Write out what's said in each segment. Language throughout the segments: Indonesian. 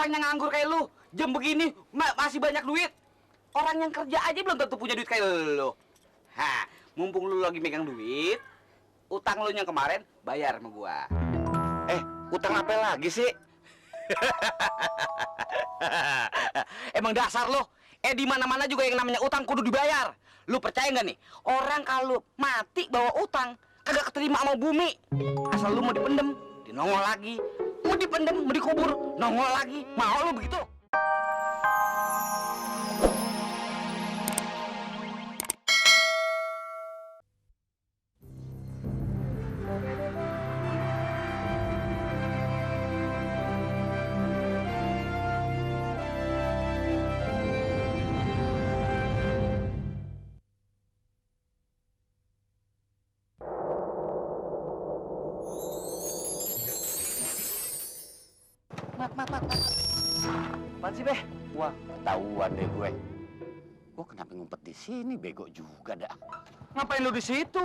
Orang yang nganggur kayak lu, jam begini masih banyak duit. Orang yang kerja aja belum tentu punya duit kayak lu. Hah, mumpung lu lagi megang duit, utang lu yang kemarin bayar sama gua. Utang apa lagi sih? Emang dasar lo, di mana-mana juga yang namanya utang kudu dibayar. Lu percaya nggak nih? Orang kalau mati bawa utang, kagak keterima sama bumi. Asal lu mau dipendem, dinongol lagi. Mau dipendem, mau dikubur, nongol lagi. Mau lu begitu? Mat. Apaan sih, Beh? Wah, ketahuan deh gue. Gue kenapa ngumpet di sini? Bego juga dah. Ngapain lu di situ?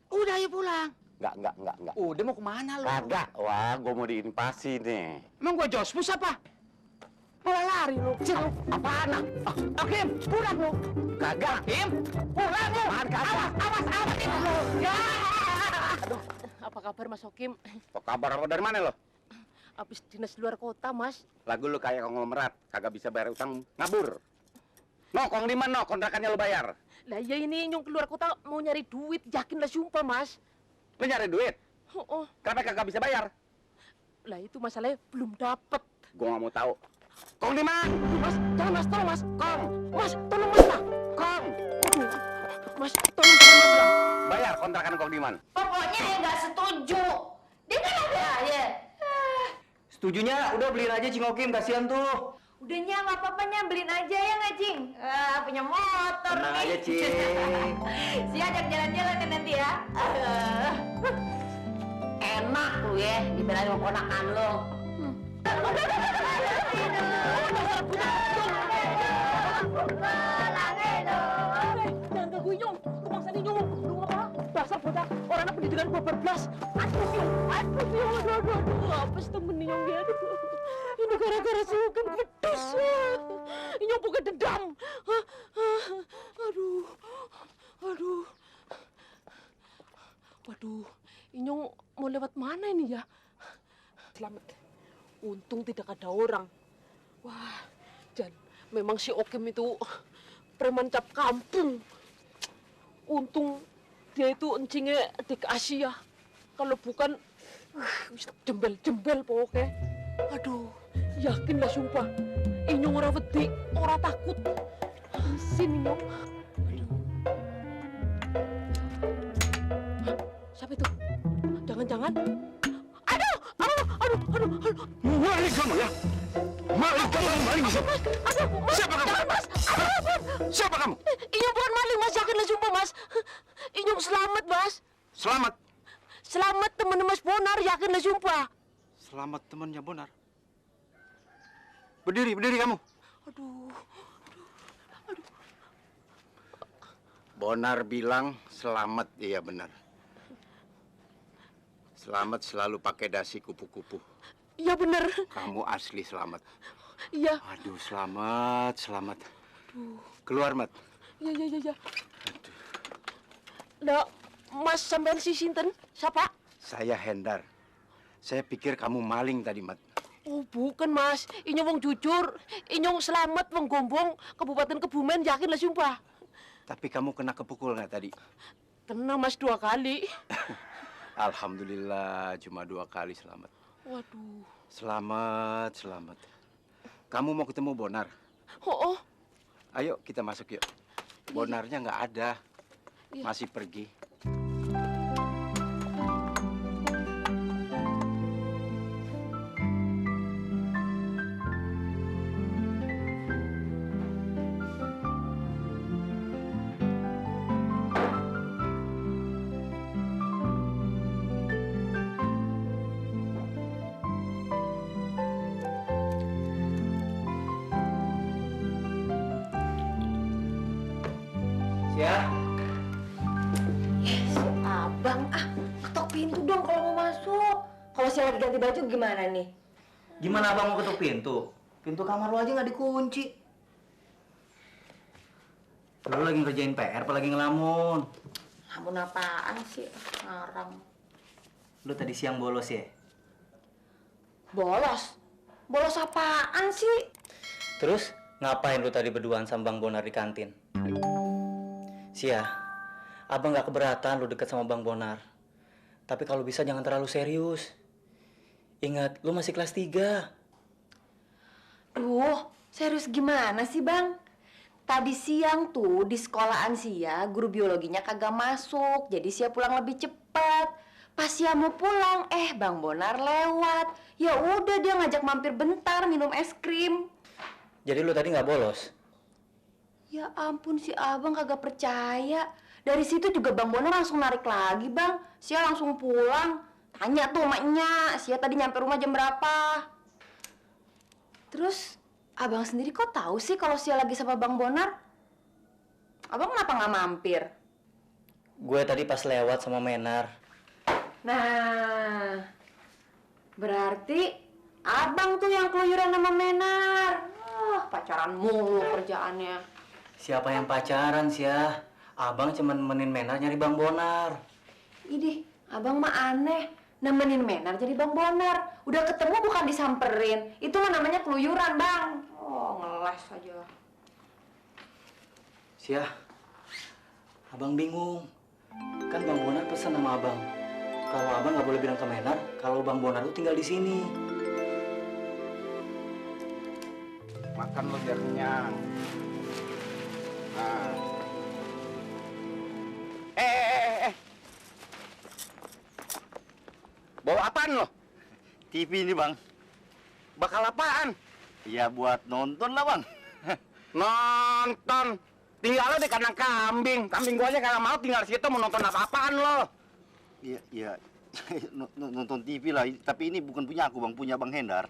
Udah ayo pulang. Enggak. Udah mau kemana lu? Kagak. Wah, gue mau diinvasi nih. Emang gua jospus apa? Malah lari lu. Cil lu. Apaan? Hakim, pulang lu. Kagak. Hakim, pulang lu. Awas lu. Ya. Aduh, apa kabar Mas Hakim? Apa kabar lo dari mana lo? Habis dinas luar kota, Mas. Lagu lu kayak konglomerat, kagak bisa bayar utang, ngabur. Nokong di mana? Kontrakannya lo bayar. Lah ya ini nyung keluar kota mau nyari duit, yakinlah sumpah, Mas. Lo nyari duit? Oh. Kenapa kagak bisa bayar? Lah itu masalahnya belum dapet. Gue nggak mau tahu. Kong di mana? Mas, jangan Mas, tolong Mas. Kong, Mas, tolong Mas lah. Kong. Aduh. Mas, tolong jangan Mas lah. Bayar kontrakan Kong di mana? Pokoknya ya nggak setuju. Dia kan ada ya. Setujunya udah beliin aja Cingokim, kasihan tuh. Udahnya nggak apa-apa beliin aja ya nggak Cing? Punya motor Tenang nih. aja, Cing. Siap jalan-jalan kan nanti ya. Enak lu ya, dibilangin sama ponakan lu. Jangan ganggu Nyung. Kumangsa nih Nyung. Lu apa? Dasar bocah. Orangnya pendidikan gua berblas. Aduh, Nyung. Apa sih temen Nyung dia? Ini gara-gara si Hakim pedes. Nyung bukan dendam. Aduh. Waduh, Nyung mau lewat mana ini ya? Selamat. Untung tidak ada orang. Wah, dan memang si Hakim itu preman cap kampung. Untung dia itu encingnya dikasih ya. Kalau bukan, jembel pokoknya. Aduh, yakinlah sumpah. Inyong ora wedi, ora takut. Sini Nyong. Hah, siapa itu? Jangan-jangan. Aduh. Maling kamu ya? Maling kamu, maling. Aduh, Mas. Siapa kamu? Jangan, Mas. Siapa kamu? Inyong bukan maling, Mas. Yakinlah sumpah, Mas. Inyong selamat, Mas. Selamat. Selamat teman Mas Bonar, yakinlah sumpah. Selamat temannya Bonar. Berdiri kamu. Aduh. Bonar bilang selamat, iya benar. Selamat selalu pakai dasi kupu-kupu. Iya benar. Kamu asli selamat. Iya. Aduh, selamat. Keluar, Mat. Iya. Lah, Mas sampean si sinten? Siapa? Saya Hendar. Saya pikir kamu maling tadi, Mat. Oh, bukan, Mas. Inyong wong jujur. Inyong selamat wong Gombong, Kabupaten Kebumen, yakinlah sumpah. Tapi kamu kena kepukul nggak tadi? Kena, Mas, 2 kali. Alhamdulillah, cuma 2 kali selamat. Waduh. Selamat. Kamu mau ketemu Bonar? Oh. Ayo kita masuk yuk. Bonarnya nggak ada. Iya. Masih pergi. Ya. Si abang, ketok pintu dong kalau mau masuk. Kalau si lagi ganti baju gimana nih? Gimana abang mau ketuk pintu? Pintu kamar lu aja nggak dikunci. Lu lagi ngerjain PR apa lagi ngelamun? Ngelamun apaan sih? Ngarang. Lu tadi siang bolos ya? Bolos? Bolos apaan sih? Terus ngapain lu tadi berduaan sama Bang Bonar di kantin? Sia, abang nggak keberatan lu deket sama Bang Bonar. Tapi kalau bisa jangan terlalu serius. Ingat, lu masih kelas 3. Duh, serius gimana sih, Bang? Tadi siang tuh di sekolahan Sia, guru biologinya kagak masuk. Jadi Sia pulang lebih cepat. Pas Sia mau pulang, Bang Bonar lewat. Ya udah dia ngajak mampir bentar minum es krim. Jadi lu tadi nggak bolos? Ya ampun si abang kagak percaya. Dari situ juga Bang Bonar langsung narik lagi, Bang. Sia langsung pulang. Tanya tuh emaknya, Sia tadi nyampe rumah jam berapa? Terus abang sendiri kok tahu sih kalau Sia lagi sama Bang Bonar? Abang kenapa nggak mampir? Gue tadi pas lewat sama Menar. Nah, berarti abang tuh yang keluyuran sama Menar. Pacaran mulu kerjaannya. Siapa yang pacaran, Sia? Abang cuma nemenin Menar nyari Bang Bonar. Idih, abang mah aneh. Nemenin Menar jadi Bang Bonar. Udah ketemu bukan disamperin. Itu mah namanya keluyuran, Bang. Oh, ngeles aja. Sia, abang bingung. Kan Bang Bonar pesan sama abang. Kalau abang nggak boleh bilang ke Menar, kalau Bang Bonar tuh tinggal di sini. Makan lo biar kenyang. Nah. Bawa apaan lo? TV ini, Bang. Bakal apaan? Ya buat nonton lah, Bang. Nonton. Tinggal lo di kandang kambing. Kambing gua aja kagak mau tinggal di situ mau nonton apa-apaan lo. Iya. Nonton TV lah. Tapi ini bukan punya aku, Bang. Punya Bang Hendar.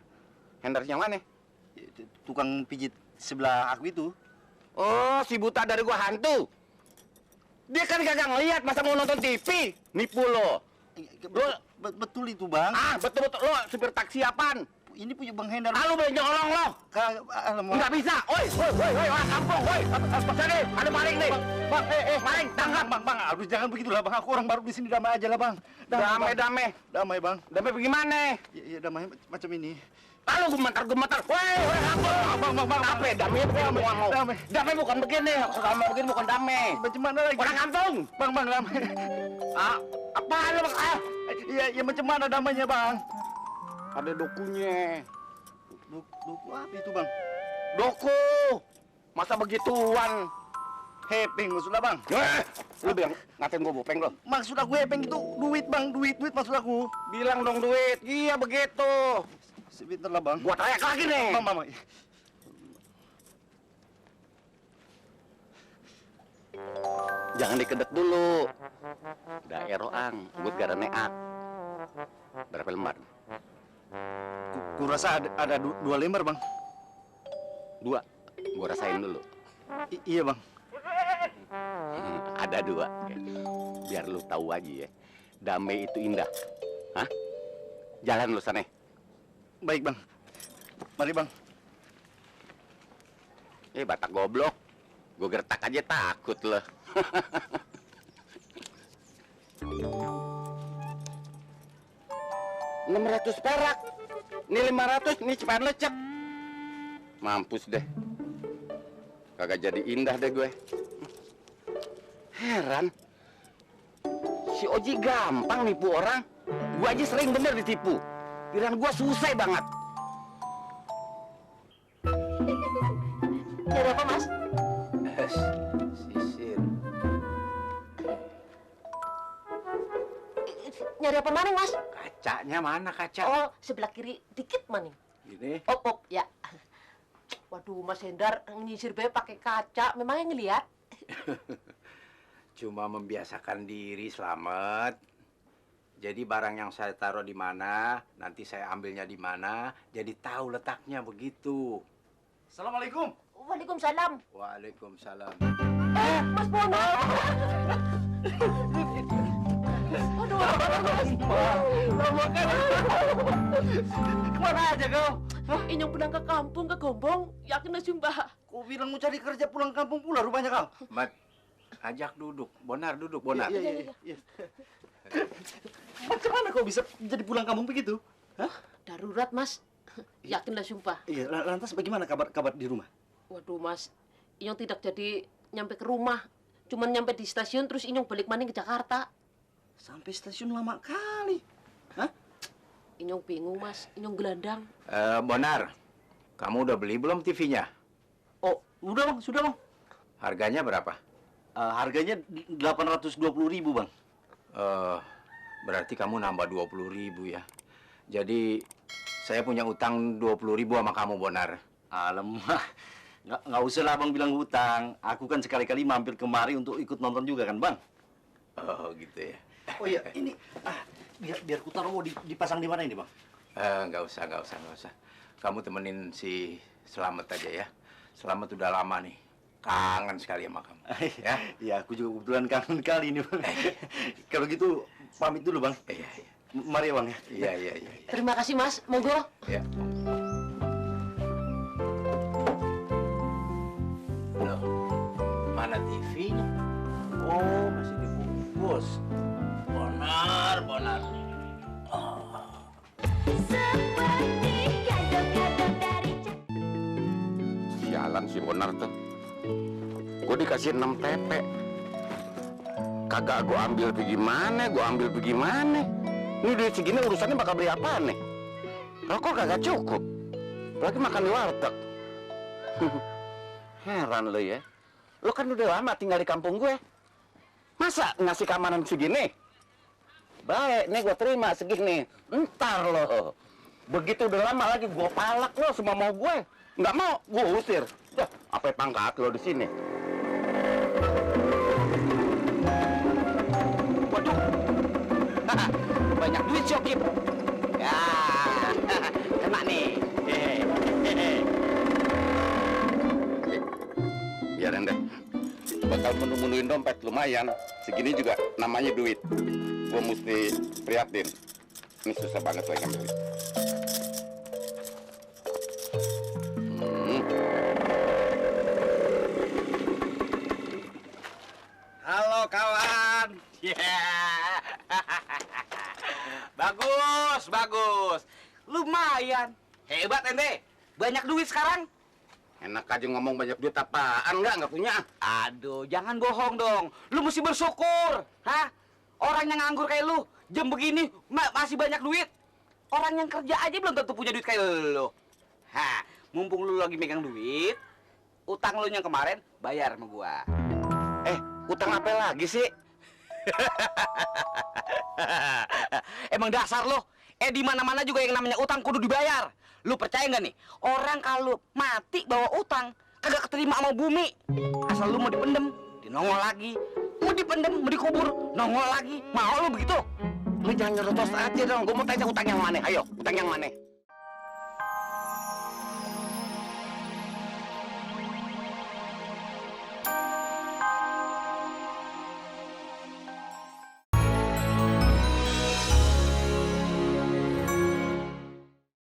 Hendar yang mana? Tukang pijit sebelah aku itu. Oh, si buta dari gua hantu. Dia kan kagak ngeliat masa mau nonton TV. Nipu lo. Betul itu, Bang. Ah, betul-betul lo supir taksi apaan? Ini punya Bang Hendar. Ah, lu boleh nyolong lo. Nggak bisa. Oi, orang kampung, oi. Sini, ada maling nih. Bang, Maling, tangkap. Bang, aduh jangan begitulah, Bang. Aku orang baru di sini, damai aja lah, Bang. Damai. Damai, Bang. Damai bagaimana? Ya, damai macam ini. Lalu gemetar. Woi, kampung. Bang. Apa? Damai bukan mau. Damai bukan begini. Kalau mau begini bukan damai. Macam mana lagi? Orang kampung. Bang, damai. Ah, apaan lu, Bang? Ah, Ya macam mana damainya, Bang? ada dokunya. Duku apa itu, Bang? Doku. Masa begituan? Hepeng maksudnya, Bang. Lu bilang ngatain gua bopeng lo. Maksud aku hepeng itu duit, Bang. Duit maksud aku. Bilang dong duit. Iya begitu. Sebentar lah, Bang. Gua teriak lagi nih. Bang. Jangan dikedet dulu. Daerah ang, buat gara neak. Berapa lembar? Kurasa ada 2 lembar, Bang. 2. Gua rasain dulu. Iya, Bang. Ada 2. Biar lu tahu aja ya. Damai itu indah. Hah? Jalan lu sana. Baik, Bang. Mari, Bang. Batak goblok. Gua gertak aja takut lo. 600 perak. Ini 500, ini cepat lecek. Mampus deh. Kagak jadi indah deh gue. Heran. Si Oji gampang nipu orang. Gue aja sering bener ditipu. Pikiran gue susah banget. Nyari apa, Mas? Sisir. Nyari apa maning, Mas? Kacanya mana kaca? Oh, sebelah kiri dikit maning. Gini. Op, ya. Waduh, Mas Hendar nyisir bae pakai kaca. Memangnya ngeliat? Cuma membiasakan diri, Slamet. Jadi barang yang saya taruh di mana, nanti saya ambilnya di mana, jadi tahu letaknya begitu. Assalamualaikum. Waalaikumsalam. Waalaikumsalam. Mas Bonar. Aduh, Mas. Kemana aja kau? Inyong pulang ke kampung, ke Gombong. Yakin na Mbah. Kau bilang mau cari kerja pulang kampung pula rupanya kau. Mat, ajak duduk. Bonar, duduk, Bonar. Iya. Macam mana kau bisa jadi pulang kampung begitu? Hah? Darurat, Mas. Yakin na sumpah. Iya, lantas bagaimana kabar di rumah? Waduh, Mas. Inyong tidak jadi nyampe ke rumah. Cuman nyampe di stasiun, terus Inyong balik maning ke Jakarta. Sampai stasiun lama kali. Hah? Inyong bingung, Mas. Inyong gelandang. Bonar, kamu udah beli belum TV-nya? Oh, udah bang, sudah bang. Harganya berapa? Harganya 820.000 bang. Berarti kamu nambah 20.000 ya. Jadi saya punya utang 20.000 sama kamu, Bonar. Alamak, nggak usah lah bang bilang hutang. Aku kan sekali-kali mampir kemari untuk ikut nonton juga kan bang. Oh gitu ya. Oh iya, ini biar ku taruh mau dipasang di mana ini bang? Nggak usah. Kamu temenin si Selamat aja ya. Selamat udah lama nih. Kangen sekali sama kamu. Ya? Iya, aku juga kebetulan kangen kali ini bang. Kalau gitu pamit dulu bang. Iya. Mari ya bang ya. Iya. Terima kasih, Mas. Monggo. Ya. Loh, mana TV-nya? Oh, masih dibungkus. Bonar. Sialan si Bonar tuh. Gue dikasih 6 tepe. Kagak gue ambil pergi mana. Ini duit segini urusannya bakal beli apaan nih? Rokok kagak cukup. Lagi makan di warteg. Heran lo ya. Lo kan udah lama tinggal di kampung gue. Masa ngasih keamanan segini? Baik, nih gue terima segini. Ntar lo. Begitu udah lama lagi gue palak lo semua mau gue. Nggak mau, gue usir. Dah, apa pangkat lo di sini? Waduh. Banyak duit si Okim. Ya. Kena nih. Biarin deh. Bakal menu-menuin dompet lumayan. Segini juga namanya duit. Gue mesti prihatin. Ini susah banget lagi ngambil duit. Halo kawan. Bagus. Lumayan. Hebat ente. Banyak duit sekarang. Enak aja ngomong banyak duit apaan, nggak punya. Aduh, jangan bohong dong. Lu mesti bersyukur. Hah? Orang yang nganggur kayak lu, jam begini masih banyak duit. Orang yang kerja aja belum tentu punya duit kayak lu. Hah, mumpung lu lagi megang duit, utang lu yang kemarin bayar sama gua. Utang apa lagi sih? Emang dasar lo. Di mana-mana juga yang namanya utang kudu dibayar. Lu percaya nggak nih? Orang kalau mati bawa utang kagak keterima sama bumi. Asal lu mau dipendem, dinongol lagi. Mau dipendem, mau dikubur, nongol lagi. Mau lu begitu? Lu jangan nyerocos aja dong. Gue mau tanya utang yang mana. Ayo, utang yang mana?